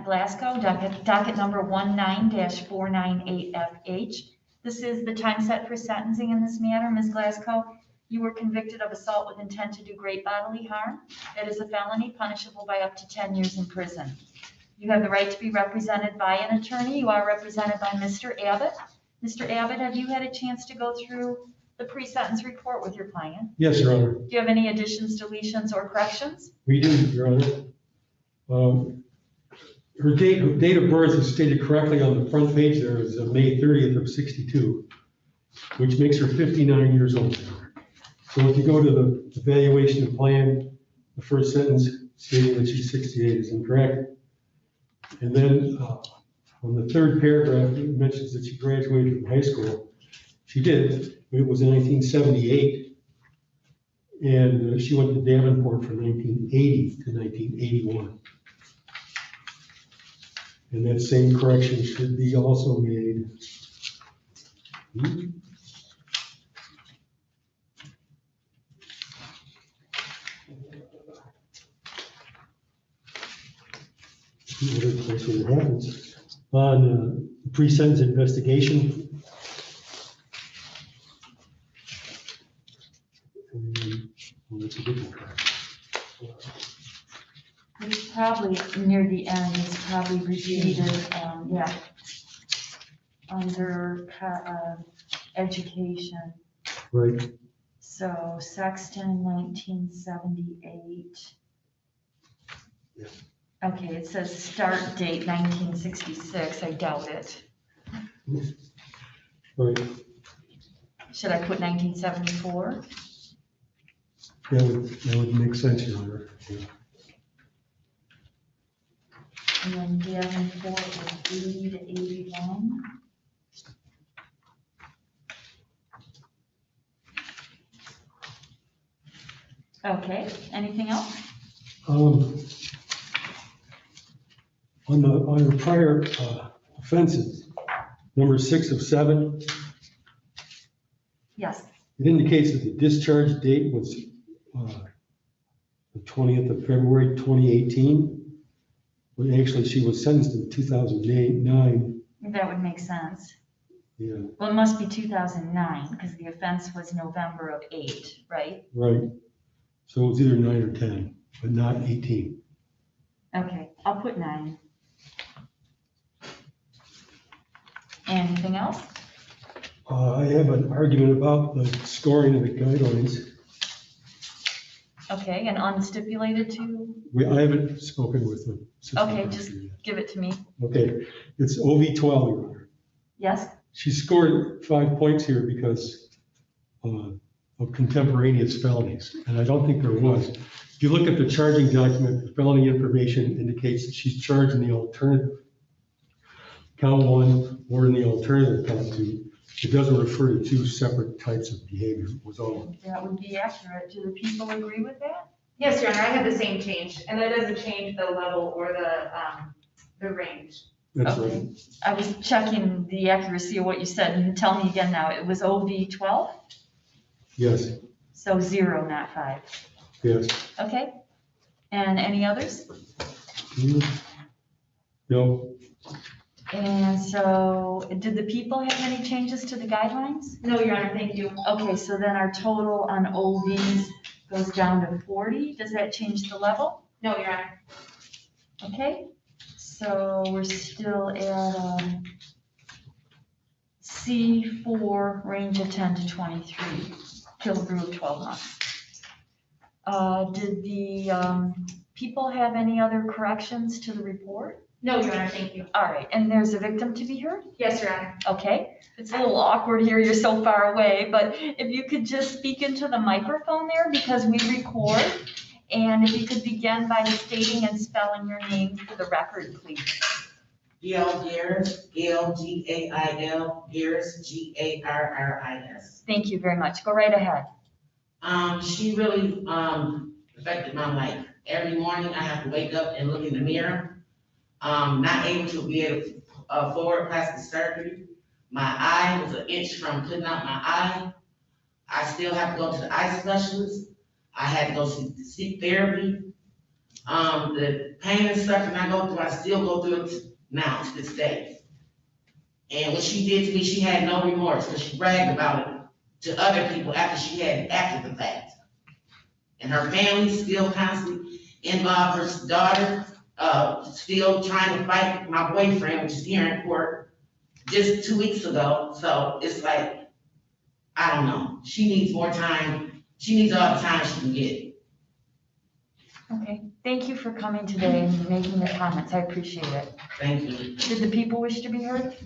Glasgow, docket number 19-498FH. This is the time set for sentencing in this matter. Ms. Glasgow, you were convicted of assault with intent to do great bodily harm. That is a felony punishable by up to 10 years in prison. You have the right to be represented by an attorney. You are represented by Mr. Abbott. Mr. Abbott, have you had a chance to go through the pre-sentence report with your client? Yes, Your Honor. Do you have any additions, deletions, or corrections? We do, Your Honor. Her date of birth is stated correctly on the front page. There is May 30th of 62, which makes her 59 years old. So if you go to the evaluation and plan, the first sentence stating that she's 68 is incorrect. And then on the third paragraph, it mentions that she graduated from high school. She did, but it was in 1978. And she went to Davenport from 1980 to 1981. And that same correction should be also made. Other place where it happens. On the pre-sentence investigation. Well, that's a good one. It's probably near the end, it's probably repeated, yeah, under education. Right. So Sexton, 1978. Yeah. Okay, it says start date 1966, I doubt it. Right. Should I put 1974? That would make sense, Your Honor. Yeah. And then Davenport was 80 to 81. Okay, anything else? On her prior offenses, number 6 of 7, Yes. it indicates that the discharge date was the 20th of February, 2018. When actually she was sentenced in 2009. That would make sense. Yeah. Well, it must be 2009 because the offense was November of 8, right? Right. So it was either 9 or 10, but not 18. Okay, I'll put 9. Anything else? I have an argument about the scoring of the guidelines. Okay, and unstipulated to? I haven't spoken with them. Okay, just give it to me. Okay, it's OV 12, Your Honor. Yes? She scored 5 points here because of contemporaneous felonies, and I don't think there was. If you look at the charging document, the felony information indicates that she's charged in the alternative count 1 or in the alternative count 2. It doesn't refer to 2 separate types of behavior, was all. That would be accurate. Do the people agree with that? Yes, Your Honor, I had the same change, and that doesn't change the level or the range. That's Okay. right. I was checking the accuracy of what you said, and tell me again now, it was OV 12? Yes, So 0, not 5. yes. Okay, and any others? No, And so, did the people have any changes to the guidelines? No, Your Honor, thank you. Okay, so then our total on OVs goes down to 40. Does that change the level? No, Your Honor. Okay, so we're still at C4, range of 10 to 23, Killebrew of 12 months. Did the people have any other corrections to the report? No, Your Honor, thank you. All right, and there's a victim to be heard? Yes, Your Honor. Okay, it's a little awkward here, you're so far away, but if you could just speak into the microphone there because we record, and if you could begin by stating and spelling your name for the record, please. Gail Garris, Gail, G-A-I-L, Garris, G-A-R-R-I-S. Thank you very much. Go right ahead. She really affected my life. Every morning I have to wake up and look in the mirror. Not able to be able to afford plastic surgery. My eye was an inch from putting out my eye. I still have to go to the eye specialist. I had to go seek therapy. The pain and suffering I go through, I still go through it now to this day. And what she did to me, she had no remorse, because she bragged about it to other people after the fact. And her family still constantly involved, her daughter, still trying to fight my boyfriend, which is here in court, just 2 weeks ago. So it's like, I don't know, she needs more time, she needs all the time she can get. Okay, thank you for coming today and making the comments, I appreciate it. Thank you. Did the people wish to be heard?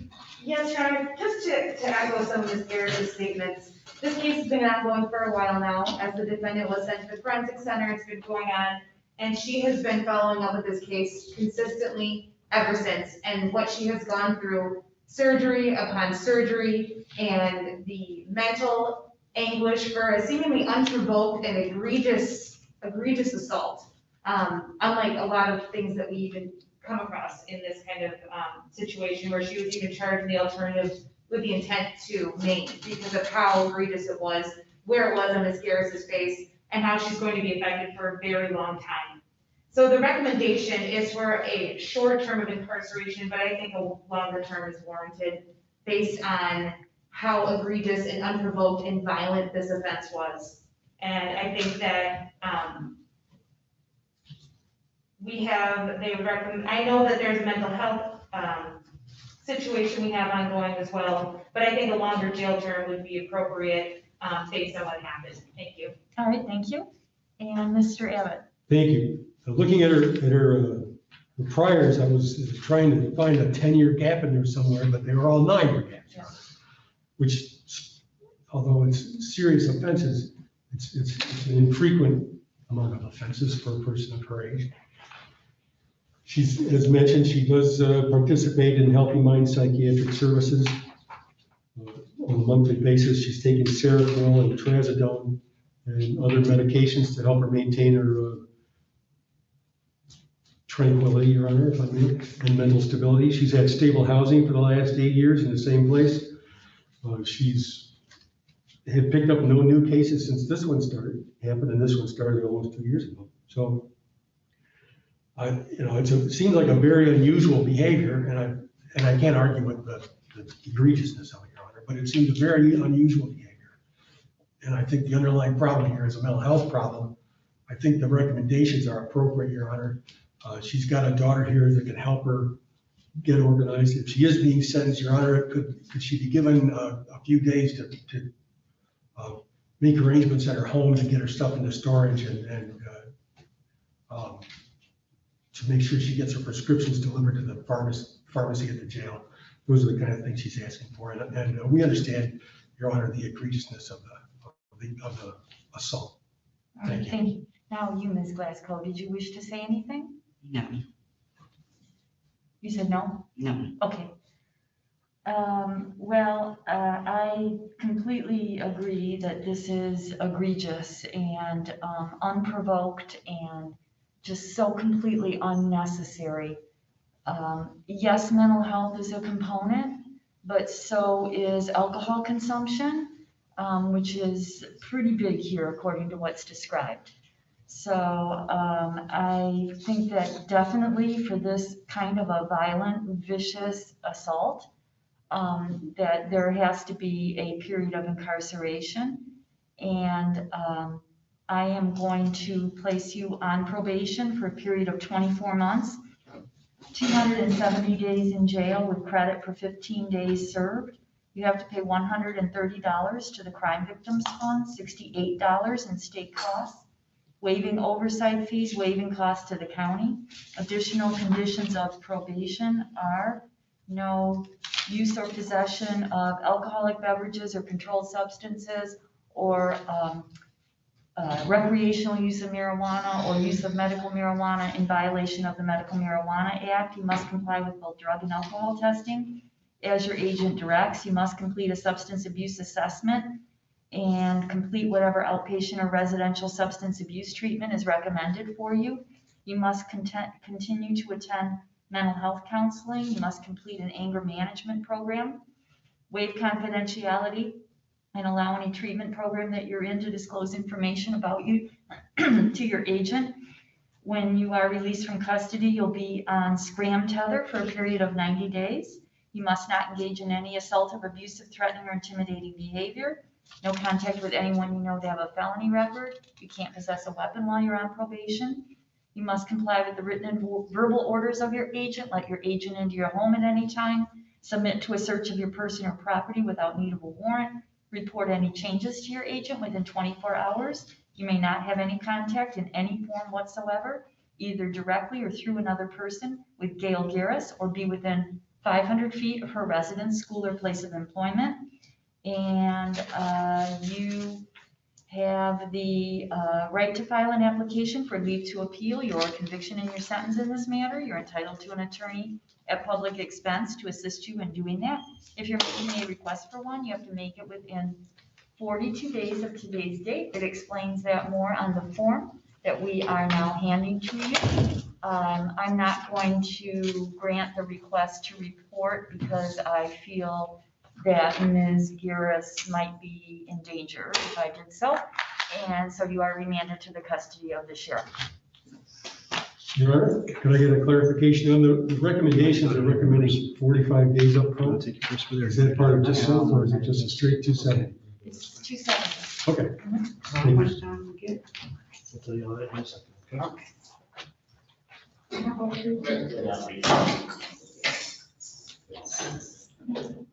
Yes, Your Honor, just to echo some of Ms. Garrett's statements, this case has been ongoing for a while now. As the defendant was sent to the forensic center, it's been going on, and she has been following up with this case consistently ever since. And what she has gone through, surgery upon surgery, and the mental anguish for a seemingly unprovoked and egregious assault. Unlike a lot of things that we even come across in this kind of situation, where she was even charged in the alternative with the intent to maim, because of how egregious it was, where it was on Ms. Garris's face, and how she's going to be affected for a very long time. So the recommendation is for a short term of incarceration, but I think a longer term is warranted based on how egregious and unprovoked and violent this offense was. And I think that they would recommend, I know that there's a mental health situation we have ongoing as well, but I think a longer jail term would be appropriate based on what happened. Thank you. All right, thank you. And Mr. Abbott? Thank you. Looking at her priors, I was trying to find a 10-year gap in there somewhere, but they were all 9-year gaps. Yeah. Which, although it's serious offenses, it's an infrequent amount of offenses for a person of her age. She's, as mentioned, she does participate in Healthy Mind Psychiatric Services on a monthly basis. She's taking Seroquel and Trazodone and other medications to help her maintain her tranquility, Your Honor, if I may, and mental stability. She's had stable housing for the last 8 years in the same place. She's had picked up no new cases since this one happened, and this one started almost 2 years ago. So, it seems like a very unusual behavior, and I can't argue with the egregiousness of it, Your Honor, but it seems a very unusual behavior. And I think the underlying problem here is a mental health problem. I think the recommendations are appropriate, Your Honor. She's got a daughter here that can help her get organized. If she is being sentenced, Your Honor, could she be given a few days to make arrangements at her home to get her stuff into storage and to make sure she gets her prescriptions delivered to the pharmacy at the jail. Those are the kind of things she's asking for. And we understand, Your Honor, the egregiousness of the assault. All right, thank you. Now you, Ms. Glasgow, did you wish to say anything? No, You said no? no. Okay. I completely agree that this is egregious and unprovoked and just so completely unnecessary. Yes, mental health is a component, but so is alcohol consumption, which is pretty big here according to what's described. So I think that definitely for this kind of a violent, vicious assault, that there has to be a period of incarceration. And I am going to place you on probation for a period of 24 months, 270 days in jail with credit for 15 days served. You have to pay $130 to the Crime Victims Fund, $68 in state costs, waiving oversight fees, waiving costs to the county. Additional conditions of probation are no use or possession of alcoholic beverages or controlled substances, or recreational use of marijuana or use of medical marijuana in violation of the Medical Marijuana Act. You must comply with both drug and alcohol testing as your agent directs. You must complete a substance abuse assessment and complete whatever outpatient or residential substance abuse treatment is recommended for you. You must continue to attend mental health counseling. You must complete an anger management program, waive confidentiality, and allow any treatment program that you're in to disclose information about you to your agent. When you are released from custody, you'll be on scram tether for a period of 90 days. You must not engage in any assaultive, abusive, threatening, or intimidating behavior. No contact with anyone you know to have a felony record. You can't possess a weapon while you're on probation. You must comply with the written and verbal orders of your agent. Let your agent into your home at any time. Submit to a search of your person or property without need of a warrant. Report any changes to your agent within 24 hours. You may not have any contact in any form whatsoever, either directly or through another person, with Gail Garris, or be within 500 feet of her residence, school, or place of employment. And you have the right to file an application for leave to appeal your conviction and your sentence in this matter. You're entitled to an attorney at public expense to assist you in doing that. If you're making a request for one, you have to make it within 42 days of today's date. It explains that more on the form that we are now handing to you. I'm not going to grant the request to report because I feel that Ms. Garris might be in danger if I did so. And so you are remanded to the custody of the sheriff. Your Honor, can I get a clarification on the recommendations? Are recommending 45 days up front? Is that part of just so, or is it just a straight 270? It's 270. Okay. How much time we get? I'll tell you all that in a second, okay? Okay.